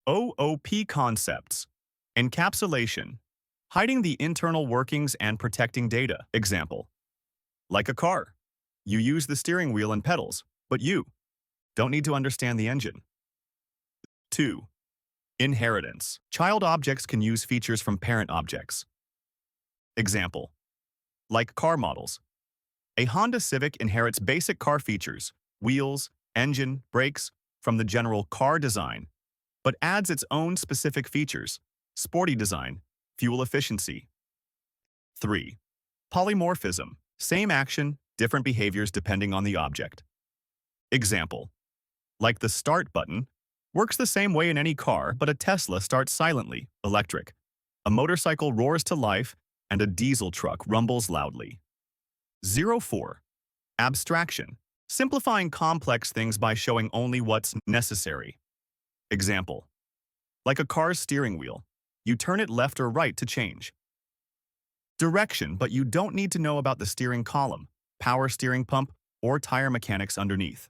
OOP concepts. Encapsulation. Hiding the internal workings and protecting data. Example. Like a car. You use the steering wheel and pedals, but you don't need to understand the engine. 2. Inheritance. Child objects can use features from parent objects. Example. Like car models. A Honda Civic inherits basic car features, wheels, engine, brakes, from the general car design, but adds its own specific features, sporty design, fuel efficiency. 3. Polymorphism. Same action, different behaviors depending on the object. Example. Like the start button, works the same way in any car, but a Tesla starts silently, electric. A motorcycle roars to life, and a diesel truck rumbles loudly. 4. Abstraction. Simplifying complex things by showing only what's necessary. Example. Like a car's steering wheel, you turn it left or right to change. Direction, but you don't need to know about the steering column, power steering pump, or tire mechanics underneath.